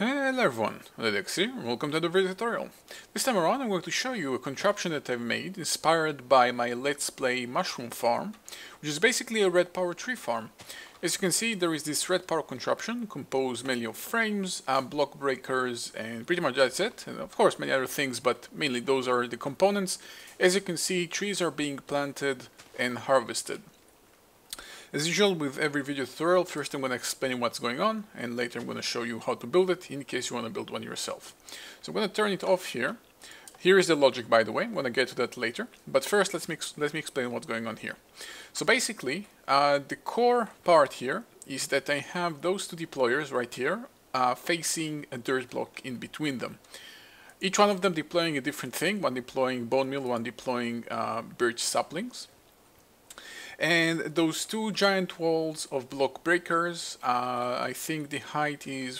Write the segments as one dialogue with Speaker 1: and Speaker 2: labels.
Speaker 1: Hello everyone, odedex here, welcome to the video tutorial. This time around I'm going to show you a contraption that I've made inspired by my Let's Play mushroom farm, which is basically a Redpower tree farm. As you can see, there is this Redpower contraption composed mainly of frames, block breakers, and pretty much that's it. And of course many other things, but mainly those are the components. As you can see, trees are being planted and harvested. As usual with every video tutorial, first I'm going to explain what's going on, and later I'm going to show you how to build it in case you want to build one yourself. So I'm going to turn it off here. Here is the logic, by the way. I'm going to get to that later. But first let me explain what's going on here. So basically, the core part here is that I have those two deployers right here facing a dirt block in between them. Each one of them deploying a different thing, one deploying bone meal, one deploying birch saplings. And those two giant walls of block breakers, I think the height is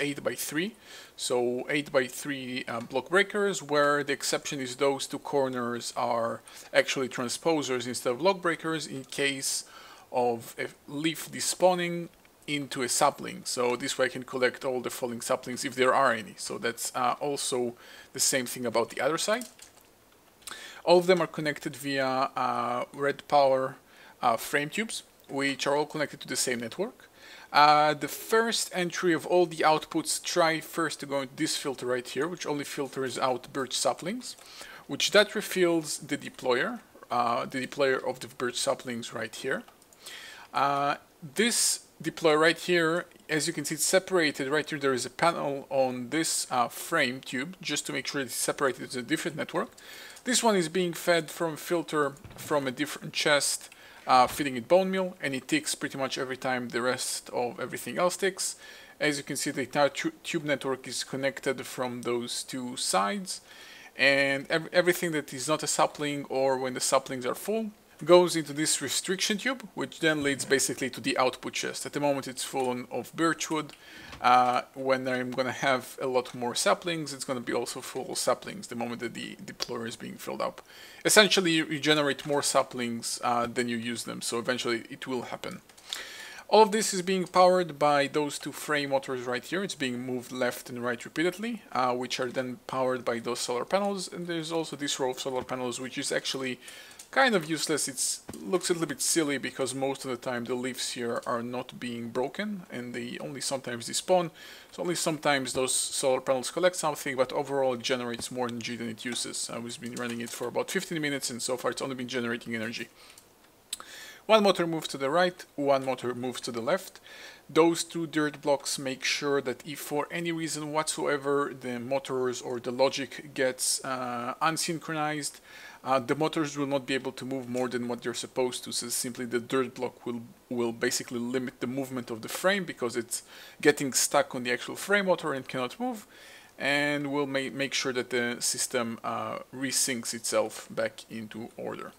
Speaker 1: 8 by 3, so 8 by 3 block breakers, where the exception is those two corners are actually transposers instead of block breakers in case of a leaf despawning into a sapling. So this way I can collect all the falling saplings if there are any. So that's also the same thing about the other side. All of them are connected via Redpower frame tubes, which are all connected to the same network. The first entry of all the outputs try first to go into this filter right here, which only filters out birch saplings, which that refills the deployer of the birch saplings right here. This deployer right here, as you can see, it's separated. Right here there is a panel on this frame tube just to make sure it's separated to a different network. This one is being fed from a filter from a different chest, feeding it bone meal, and it ticks pretty much every time the rest of everything else ticks. As you can see, the entire tube network is connected from those two sides, and everything that is not a sapling or when the saplings are full goes into this restriction tube, which then leads basically to the output chest. At the moment it's full of birchwood. When I'm going to have a lot more saplings, it's going to be also full of saplings the moment that the deployer is being filled up. Essentially you generate more saplings than you use them, so eventually it will happen. All of this is being powered by those two frame motors right here. It's being moved left and right repeatedly, which are then powered by those solar panels. And there's also this row of solar panels, which is actually kind of useless. It looks a little bit silly because most of the time the leaves here are not being broken and they only sometimes despawn. So only sometimes those solar panels collect something, but overall it generates more energy than it uses. We've been running it for about 15 minutes and so far it's only been generating energy. One motor moves to the right, one motor moves to the left. Those two dirt blocks make sure that if for any reason whatsoever the motors or the logic gets unsynchronized, the motors will not be able to move more than what they're supposed to. So simply the dirt block will basically limit the movement of the frame because it's getting stuck on the actual frame motor and cannot move, and will make sure that the system resyncs itself back into order.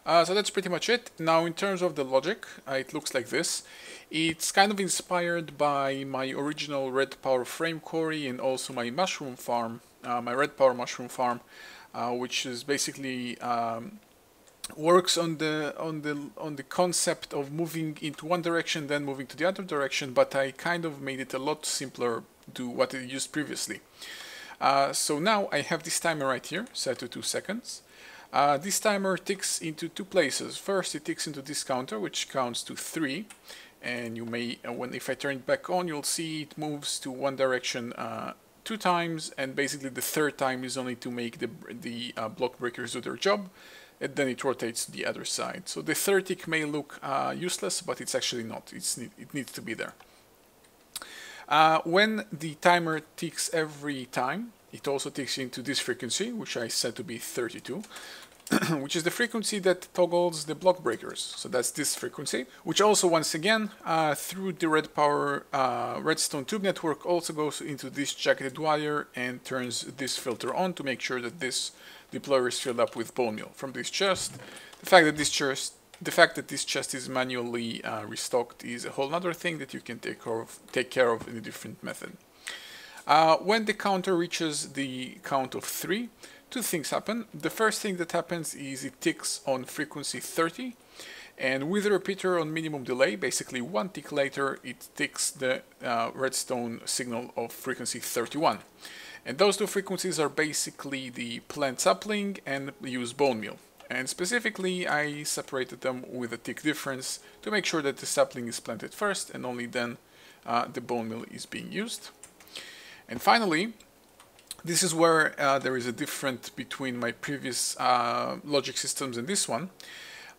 Speaker 1: So that's pretty much it. Now in terms of the logic, it looks like this. It's kind of inspired by my original Redpower frame quarry and also my mushroom farm, my Redpower mushroom farm, which is basically works on the concept of moving into one direction then moving to the other direction, but I kind of made it a lot simpler to what I used previously. So now I have this timer right here set to 2 seconds. This timer ticks into two places. First it ticks into this counter, which counts to 3, and you may, if I turn it back on, you'll see it moves to one direction 2 times, and basically the third time is only to make the block breakers do their job, and then it rotates to the other side. So the third tick may look useless, but it's actually not. It needs to be there. When the timer ticks every time, it also ticks into this frequency, which I set to be 32, which is the frequency that toggles the block breakers. So that's this frequency, which also once again, through the Redpower redstone tube network, also goes into this jacketed wire and turns this filter on to make sure that this deployer is filled up with bone meal from this chest. The fact that this chest is manually restocked is a whole other thing that you can take care of in a different method. When the counter reaches the count of 3, two things happen. The first thing that happens is it ticks on frequency 30, And with a repeater on minimum delay, basically one tick later, it ticks the redstone signal of frequency 31. And those two frequencies are basically the plant sapling and the used bone meal. And specifically, I separated them with a tick difference to make sure that the sapling is planted first and only then the bone meal is being used. And finally, this is where there is a difference between my previous logic systems and this one.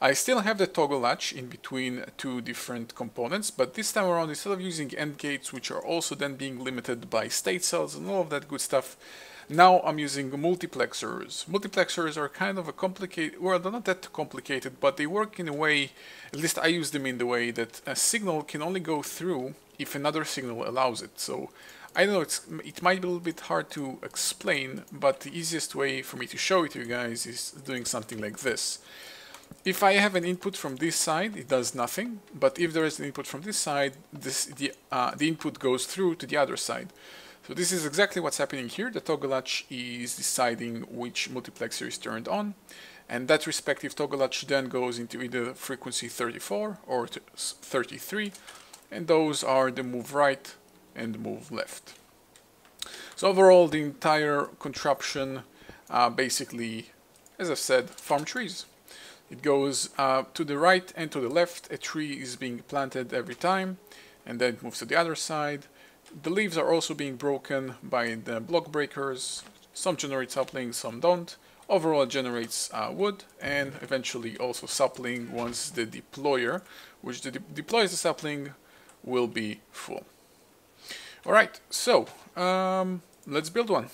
Speaker 1: I still have the toggle latch in between two different components, but this time around, instead of using AND gates, which are also then being limited by state cells and all of that good stuff, now I'm using multiplexers. Multiplexers are kind of a complicated, well, they're not that complicated, but they work in a way, at least I use them in the way that a signal can only go through if another signal allows it. So I know it might be a little bit hard to explain, but the easiest way for me to show it to you guys is doing something like this. If I have an input from this side, it does nothing, but if there is an input from this side, the input goes through to the other side. So this is exactly what's happening here. The toggle latch is deciding which multiplexer is turned on, and that respective toggle latch then goes into either frequency 34 or 33, and those are the move right and move left. So overall, the entire contraption basically, as I've said, farm trees. It goes to the right and to the left. A tree is being planted every time, and then it moves to the other side. The leaves are also being broken by the block breakers. Some generate sapling, some don't. Overall, it generates wood, and eventually also sapling once the deployer, which deploys the sapling, will be full. Alright, so let's build one.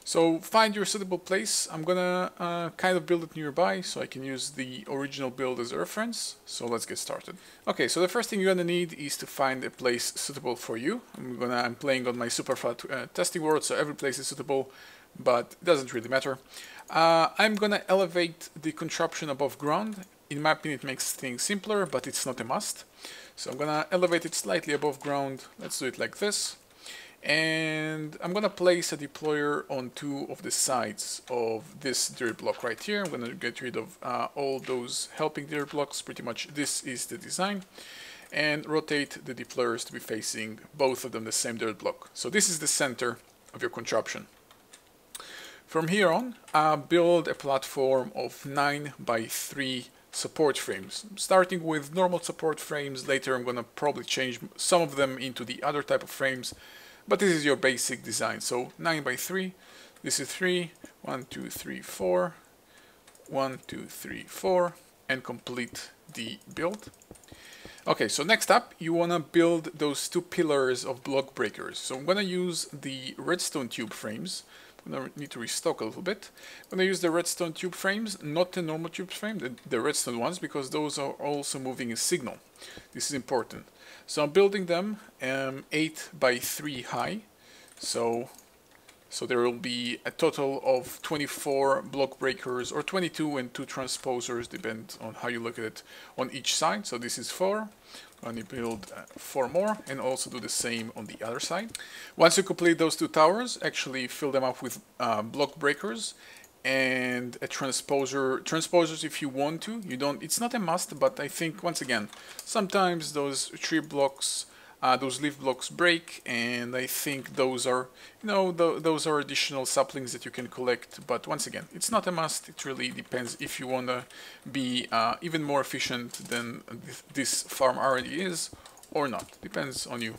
Speaker 1: So find your suitable place. I'm gonna kind of build it nearby so I can use the original build as a reference. So let's get started. Okay, so the first thing you're gonna need is to find a place suitable for you. I'm playing on my super flat testing world, so every place is suitable, but it doesn't really matter. I'm gonna elevate the contraption above ground. In my opinion, it makes things simpler, but it's not a must. So I'm gonna elevate it slightly above ground. Let's do it like this. And I'm gonna place a deployer on two of the sides of this dirt block right here. I'm gonna get rid of all those helping dirt blocks. Pretty much this is the design, and rotate the deployers to be facing both of them the same dirt block. So this is the center of your contraption. From here on, build a platform of 9 by 3 support frames, starting with normal support frames. Later I'm gonna probably change some of them into the other type of frames, but this is your basic design. So 9 by 3, this is 3, 1, 2, 3, 4, 1, 2, 3, 4, and complete the build. Okay, so next up, you want to build those two pillars of block breakers. So I'm going to use the redstone tube frames. I'm going to need to restock a little bit. I'm going to use the redstone tube frames, not the normal tube frame, the redstone ones, because those are also moving a signal. This is important. So I'm building them 8 by 3 high. So there will be a total of 24 block breakers, or 22 and 2 transposers, depend on how you look at it, on each side. So this is 4. I'm going to build 4 more, and also do the same on the other side. Once you complete those 2 towers, actually fill them up with block breakers and a transposer. Transposers if you want to. You don't. It's not a must, but I think once again, sometimes those tree blocks, those leaf blocks break, and I think those are, those are additional saplings that you can collect. But once again, it's not a must. It really depends if you want to be even more efficient than this farm already is, or not. Depends on you.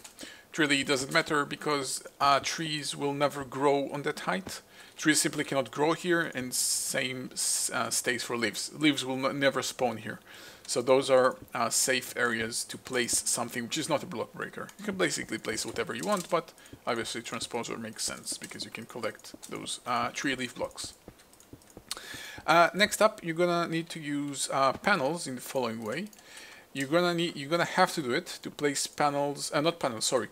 Speaker 1: It really doesn't matter, because trees will never grow on that height. Trees simply cannot grow here, and same stays for leaves. Leaves will never spawn here. So those are safe areas to place something which is not a block breaker. You can basically place whatever you want, but obviously transposer makes sense because you can collect those tree leaf blocks. Next up, you're gonna need to use panels in the following way. You're gonna have to do it to place panels,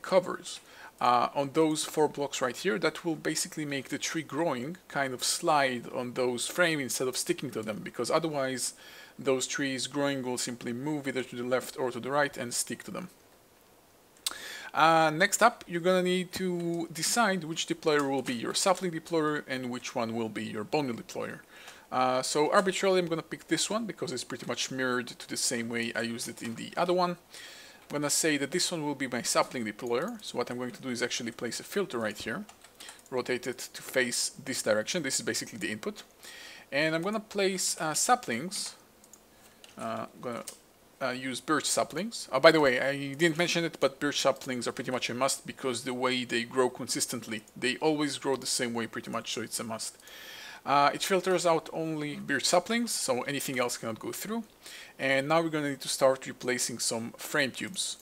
Speaker 1: covers on those 4 blocks right here. That will basically make the tree growing kind of slide on those frames instead of sticking to them, because otherwise those trees growing will simply move either to the left or to the right and stick to them. Next up, you're gonna need to decide which deployer will be your sapling deployer and which one will be your bone meal deployer. So arbitrarily I'm going to pick this one because it's pretty much mirrored to the same way I used it in the other one. I'm going to say that this one will be my sapling deployer. So what I'm going to do is actually place a filter right here, rotate it to face this direction. This is basically the input. And I'm going to place saplings. I'm going to use birch saplings. By the way, I didn't mention it, but birch saplings are pretty much a must because the way they grow consistently. They always grow the same way pretty much, so it's a must. It filters out only birch saplings, so anything else cannot go through. And now we're going to need to start replacing some frame tubes.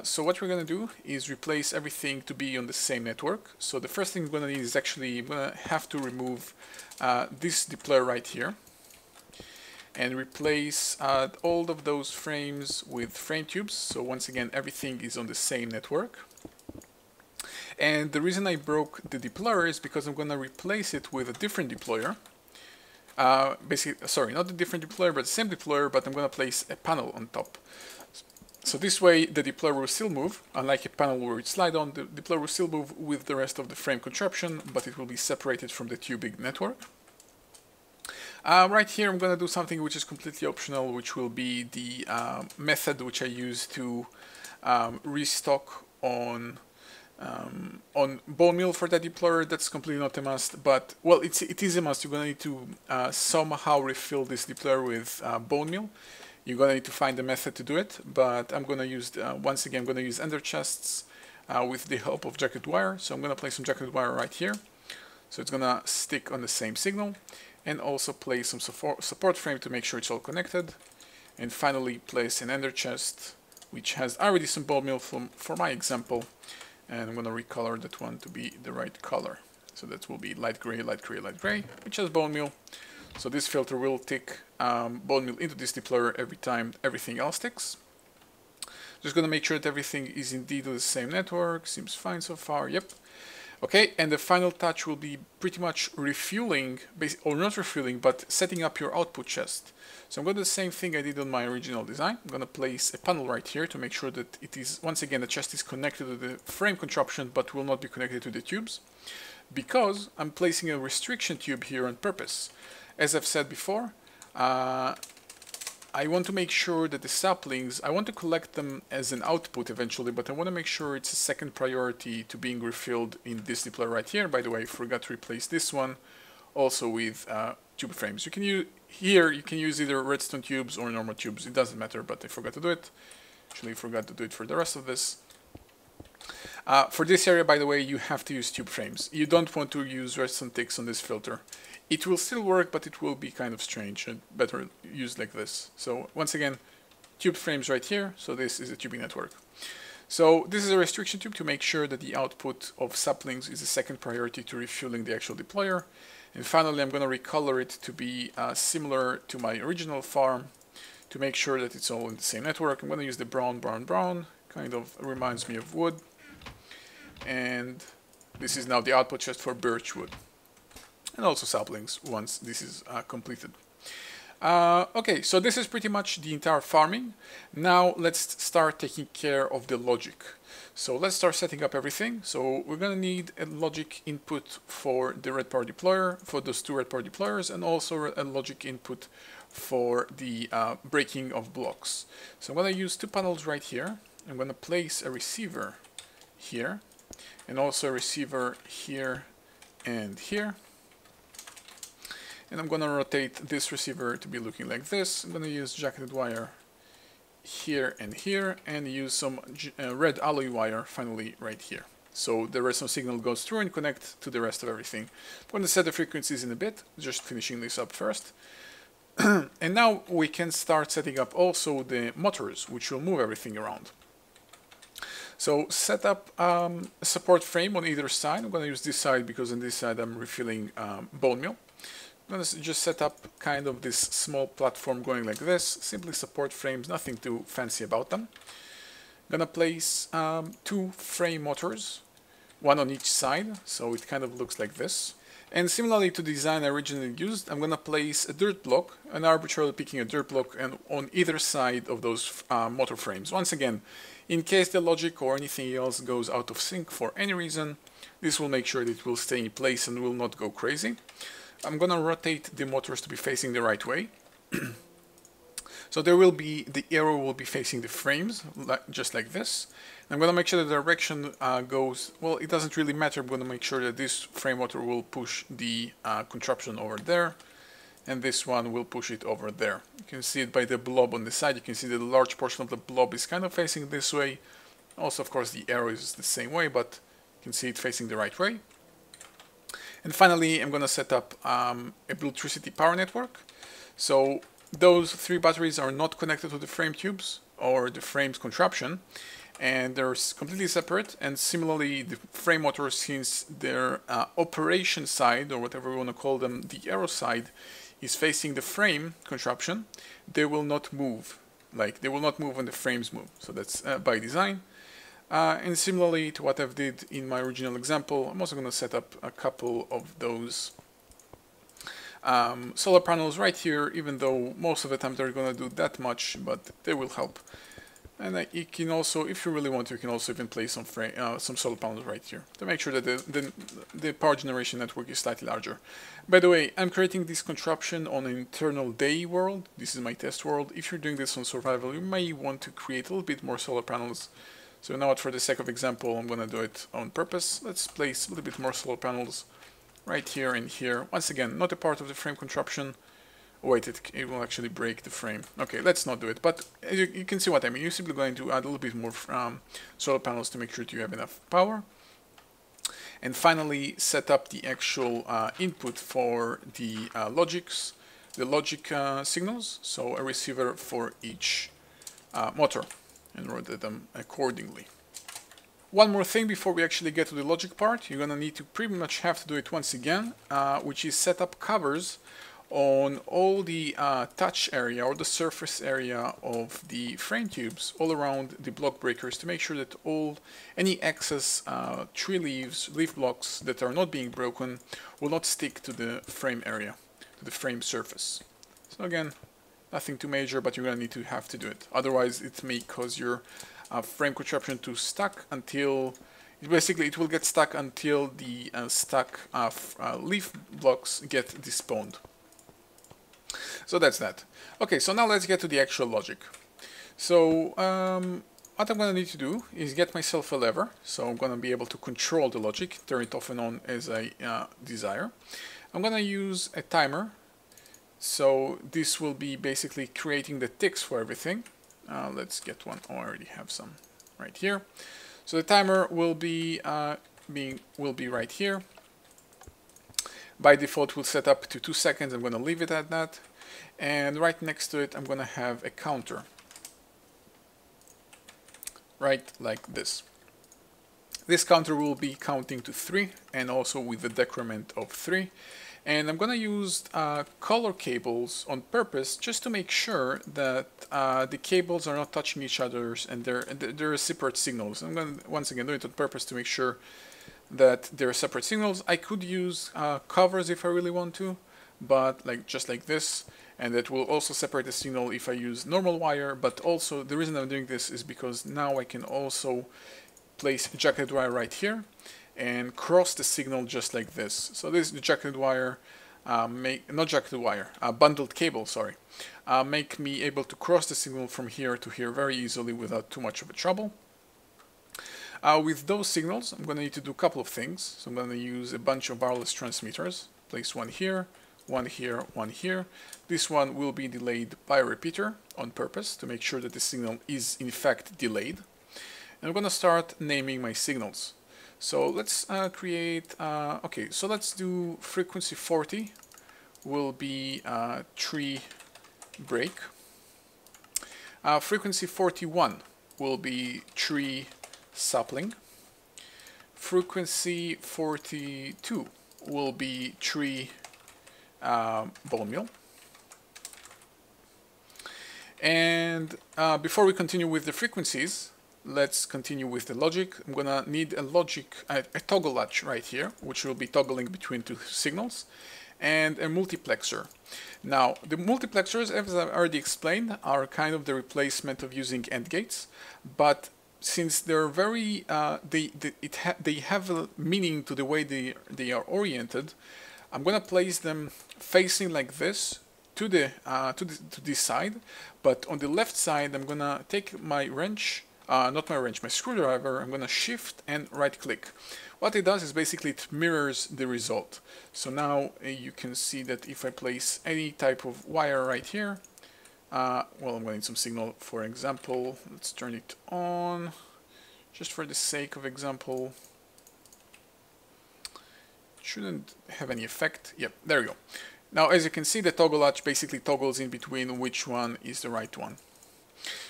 Speaker 1: So what we're going to do is replace everything to be on the same network. So the first thing we're going to need is actually, I'm going to have to remove this deployer right here and replace all of those frames with frame tubes. So once again, everything is on the same network. And the reason I broke the deployer is because I'm going to replace it with a different deployer. Basically, sorry, not a different deployer, but the same deployer, but I'm going to place a panel on top. So this way the deployer will still move, unlike a panel where it slide on, the deployer will still move with the rest of the frame contraption, but it will be separated from the tubing network. Right here I'm going to do something which is completely optional, which will be the method which I use to restock on bone meal for that deployer. That's completely not a must, but well, it is a must. You're going to need to somehow refill this deployer with bone meal. You're going to need to find a method to do it, but I'm going to use, once again, I'm going to use ender chests with the help of jacket wire. So I'm going to place some jacket wire right here. So it's going to stick on the same signal, and also place some support frame to make sure it's all connected. And finally place an ender chest, which has already some bone meal for my example. And I'm going to recolor that one to be the right color. So that will be light gray, light gray, light gray, which has bone meal. So this filter will tick bone meal into this deployer every time everything else ticks. Just going to make sure that everything is indeed on the same network. Seems fine so far. Yep. Okay, and the final touch will be pretty much refueling, or not refueling, but setting up your output chest. So I'm going to do the same thing I did on my original design. I'm going to place a panel right here to make sure that it is, once again, the chest is connected to the frame contraption, but will not be connected to the tubes, because I'm placing a restriction tube here on purpose. As I've said before, I want to make sure that the saplings, I want to collect them as an output eventually, but I want to make sure it's a second priority to being refilled in this deployer right here. By the way, I forgot to replace this one also with tube frames. You can use, here you can use either redstone tubes or normal tubes. It doesn't matter, but I forgot to do it. Actually, I forgot to do it for the rest of this. For this area, by the way, you have to use tube frames. You don't want to use redstone ticks on this filter. It will still work, but it will be kind of strange and better used like this. So once again, tube frames right here. So this is a tubing network. So this is a restriction tube to make sure that the output of saplings is a second priority to refueling the actual deployer. And finally, I'm going to recolor it to be similar to my original farm to make sure that it's all in the same network. I'm going to use the brown, brown, brown. Kind of reminds me of wood. And this is now the output chest for birch wood. And also saplings once this is completed. Okay, so this is pretty much the entire farming. Now let's start taking care of the logic. So let's start setting up everything. So we're going to need a logic input for the Redpower deployer, for those two Redpower deployers, and also a logic input for the breaking of blocks. So I'm going to use two panels right here. I'm going to place a receiver here, and also a receiver here and here. And I'm going to rotate this receiver to be looking like this. I'm going to use jacketed wire here, and use some red alloy wire finally right here. So the redstone signal goes through and connect to the rest of everything. I'm going to set the frequencies in a bit, just finishing this up first. And now we can start setting up also the motors, which will move everything around. So set up a support frame on either side. I'm going to use this side because on this side I'm refilling bone meal. I'm going to just set up kind of this small platform going like this. Simply support frames, nothing too fancy about them. I'm going to place two frame motors, one on each side, so it kind of looks like this. And similarly to the design I originally used, I'm going to place a dirt block, and arbitrarily picking a dirt block and on either side of those motor frames. Once again, in case the logic or anything else goes out of sync for any reason, this will make sure that it will stay in place and will not go crazy. I'm gonna rotate the motors to be facing the right way. So there will be, the arrow will be facing the frames, just like this. I'm going to make sure the direction goes, well, it doesn't really matter. I'm going to make sure that this frame motor will push the contraption over there, and this one will push it over there. You can see it by the blob on the side. You can see that a large portion of the blob is kind of facing this way. Also, of course, the arrow is the same way, but you can see it facing the right way. And finally, I'm going to set up a electricity power network. So those 3 batteries are not connected to the frame tubes or the frame's contraption, and they're completely separate. And similarly, the frame motors, since their operation side, or whatever we want to call them, the arrow side, is facing the frame contraption, they will not move. Like, they will not move when the frames move. So that's by design. And similarly to what I've did in my original example, I'm also going to set up a couple of those solar panels right here, even though most of the time they're going to do that much, but they will help. And you can also, if you really want to, you can also even place some solar panels right here to make sure that the power generation network is slightly larger. By the way, I'm creating this contraption on an internal day world. This is my test world. If you're doing this on survival, you may want to create a little bit more solar panels. So now, for the sake of example, I'm going to do it on purpose. Let's place a little bit more solar panels right here and here. Once again, not a part of the frame contraption. Wait, it will actually break the frame. Okay, let's not do it. But you can see what I mean. You're simply going to add a little bit more solar panels to make sure that you have enough power. And finally, set up the actual input for the logic signals. So a receiver for each motor, and rotate them accordingly. One more thing before we actually get to the logic part, you're going to need to pretty much have to do it once again, which is set up covers on all the touch area or the surface area of the frame tubes all around the block breakers to make sure that any excess tree leaf blocks that are not being broken will not stick to the frame area, to the frame surface. So again, nothing too major, but you're going to need to have to do it. Otherwise, it may cause your frame contraption to stuck until, basically it will get stuck until the stuck leaf blocks get despawned. So that's that. Okay, so now let's get to the actual logic. So what I'm going to need to do is get myself a lever. So I'm going to be able to control the logic, turn it off and on as I desire. I'm going to use a timer. So this will be basically creating the ticks for everything. Let's get one. Oh, I already have some right here. So the timer will be right here. By default, we'll set up to 2 seconds. I'm going to leave it at that. And right next to it, I'm going to have a counter. Right like this. This counter will be counting to 3 and also with the decrement of 3. And I'm going to use color cables on purpose just to make sure that the cables are not touching each other and they're separate signals. I'm going to once again do it on purpose to make sure that they're separate signals. I could use covers if I really want to, but just like this, and that will also separate the signal if I use normal wire. But also the reason I'm doing this is because now I can also place a jacketed wire right here and cross the signal just like this. So this is the jacketed wire, not jacketed wire, bundled cable, sorry, make me able to cross the signal from here to here very easily without too much of a trouble. With those signals, I'm going to need to do a couple of things. So I'm going to use a bunch of wireless transmitters, place one here, one here, one here. This one will be delayed by a repeater on purpose to make sure that the signal is in fact delayed. And I'm going to start naming my signals. So let's create, okay, so let's do frequency 40 will be tree break. Frequency 41 will be tree sapling. Frequency 42 will be tree bone meal. And before we continue with the frequencies, let's continue with the logic. I'm gonna need a toggle latch right here, which will be toggling between 2 signals, and a multiplexer. Now, the multiplexers, as I already explained, are kind of the replacement of using AND gates, but since they're very, they have a meaning to the way they are oriented, I'm gonna place them facing like this to this side, but on the left side I'm gonna take my wrench, my screwdriver. I'm gonna shift and right click. What it does is basically it mirrors the result. So now you can see that if I place any type of wire right here, well, I'm going to need some signal. For example, let's turn it on just for the sake of example. Shouldn't have any effect. Yep, there we go. Now, as you can see, the toggle latch basically toggles in between which one is the right one.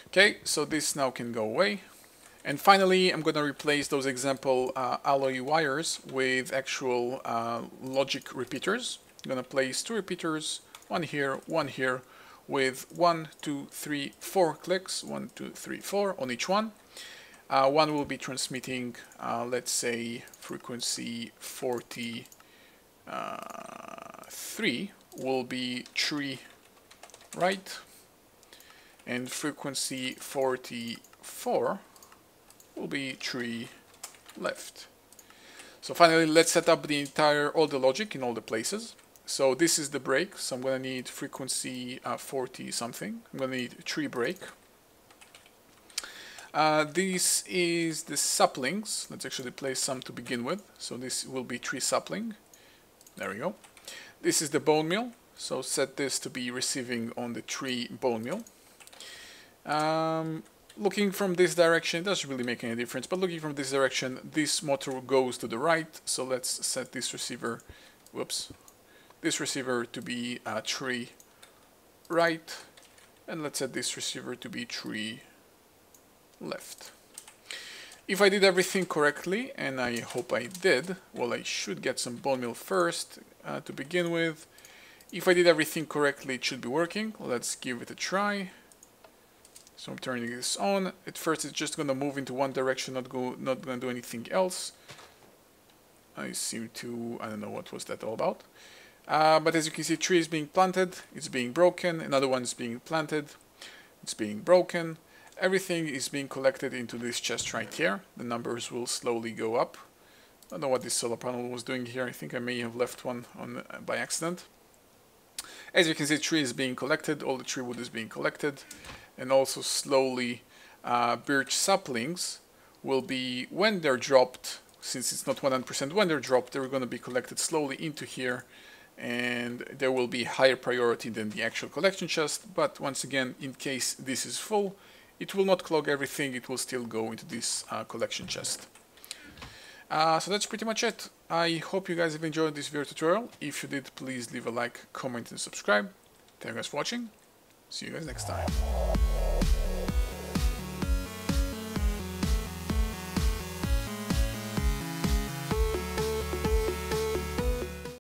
Speaker 1: Okay, so this now can go away. And finally, I'm going to replace those example alloy wires with actual logic repeaters. I'm going to place 2 repeaters, one here, with 1, 2, 3, 4 clicks, 1, 2, 3, 4 on each one. One will be transmitting, let's say, frequency 43 will be tree right, and frequency 44 will be tree left. So finally, let's set up all the logic in all the places. So this is the break, so I'm going to need frequency 40 something. I'm going to need tree break. This is the saplings. Let's actually place some to begin with. So this will be tree sapling. There we go. This is the bone meal. So set this to be receiving on the tree bone meal. Looking from this direction, it doesn't really make any difference, but looking from this direction, this motor goes to the right. So let's set this receiver, this receiver to be tree right, and let's set this receiver to be tree left. If I did everything correctly, and I hope I did, well, I should get some bone meal first to begin with. If I did everything correctly, it should be working. Let's give it a try. So I'm turning this on. At first, it's just going to move into one direction, not going to do anything else. I don't know what was that all about. But as you can see, tree is being planted, it's being broken, another one is being planted, it's being broken. Everything is being collected into this chest right here. The numbers will slowly go up. I don't know what this solar panel was doing here. I think I may have left one on by accident. As you can see, tree is being collected, all the tree wood is being collected, and also slowly birch saplings will be, when they're dropped, since it's not 100%, when they're dropped, they're going to be collected slowly into here, and there will be higher priority than the actual collection chest. But once again, in case this is full, it will not clog everything, it will still go into this collection chest. So that's pretty much it. I hope you guys have enjoyed this video tutorial. If you did, please leave a like, comment and subscribe. Thank you guys for watching. See you guys next time.